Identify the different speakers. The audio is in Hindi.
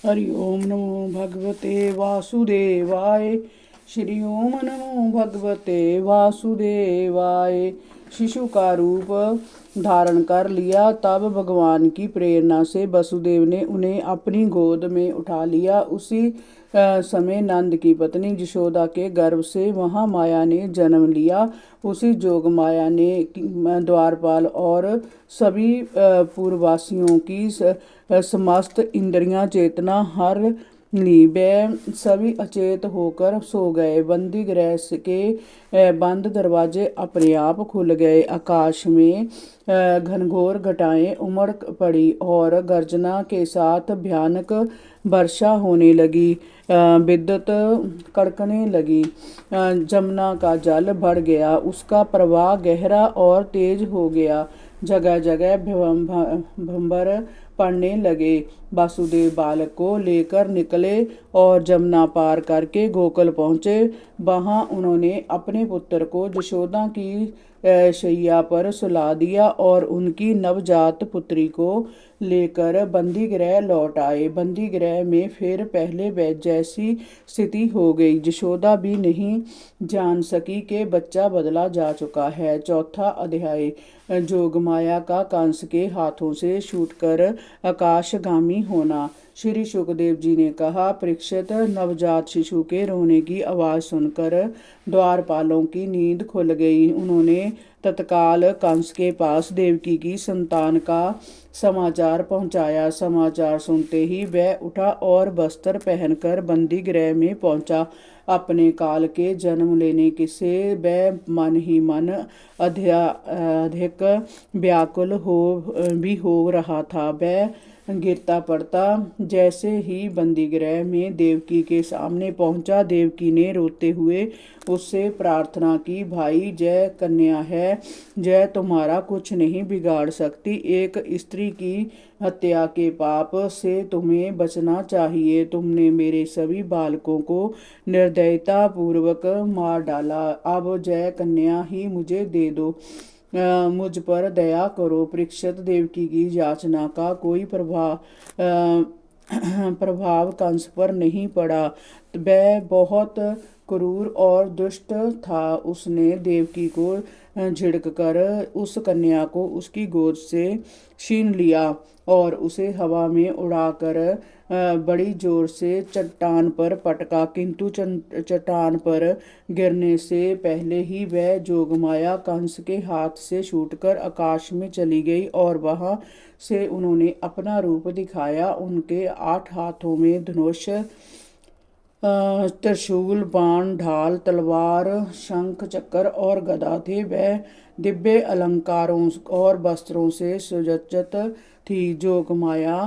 Speaker 1: हरि ओम नमो भगवते वासुदेवाय। श्री ओम नमो भगवते वासुदेवाय। शिशु का रूप धारण कर लिया। तब भगवान की प्रेरणा से वसुदेव ने उन्हें अपनी गोद में उठा लिया। उसी समय नंद की पत्नी यशोदा के गर्भ से महामाया ने जन्म लिया। उसी जोग माया ने द्वारपाल और सभी पूर्ववासियों की समस्त इंद्रियां चेतना हर ली। वे सभी अचेत होकर सो गए। बंदी गृह के बंद दरवाजे अपने आप खुल गए। आकाश में घनघोर घटाएं उमड़ पड़ी और गर्जना के साथ भयानक वर्षा होने लगी। विद्युत कड़कने लगी। जमुना का जल बढ़ गया। उसका प्रवाह गहरा और तेज हो गया। जगह जगह भंवर पड़ने लगे। वासुदेव बालक को लेकर निकले और जमुना पार करके गोकुल पहुँचे। वहाँ उन्होंने अपने पुत्र को यशोदा की शैया पर सुला दिया और उनकी नवजात पुत्री को लेकर बंदी गृह लौट आए। बंदी गृह में फिर पहले जैसी स्थिति हो गई। यशोदा भी नहीं जान सकी कि बच्चा बदला जा चुका है। चौथा अध्याय। जोगमाया का कंस के हाथों से छूटकर आकाशगामी होना। श्री सुखदेव जी ने कहा, परीक्षित, नवजात शिशु के रोने की आवाज़ सुनकर द्वारपालों की नींद खुल गई। उन्होंने तत्काल कंस के पास देवकी की संतान का समाचार पहुंचाया। समाचार सुनते ही वह उठा और वस्त्र पहनकर बंदी गृह में पहुंचा। अपने काल के जन्म लेने से वह मन ही मन अधिक व्याकुल हो रहा था। वह गिरता पड़ता जैसे ही बंदी गृह में देवकी के सामने पहुंचा। देवकी ने रोते हुए उससे प्रार्थना की, भाई, जय कन्या है, जय तुम्हारा कुछ नहीं बिगाड़ सकती। एक स्त्री की हत्या के पाप से तुम्हें बचना चाहिए। तुमने मेरे सभी बालकों को निर्दयता पूर्वक मार डाला। अब जय कन्या ही मुझे दे दो। मुझ पर दया करो। परीक्षित, देवकी की याचना का कोई प्रभाव कंस पर नहीं पड़ा। वह बहुत क्रूर और दुष्ट था। उसने देवकी को झिड़ककर उस कन्या को उसकी गोद से छीन लिया और उसे हवा में उड़ाकर बड़ी जोर से चट्टान पर पटका। किंतु चट्टान पर गिरने से पहले ही वह जोगमाया कंस के हाथ से छूटकर आकाश में चली गई और वहां से उन्होंने अपना रूप दिखाया। उनके 8 हाथों में धनुष, त्रिशूल, बाण, ढाल, तलवार, शंख, चक्र और गदा थे। वह दिव्य अलंकारों और वस्त्रों से सुसज्जित थी। जोगमाया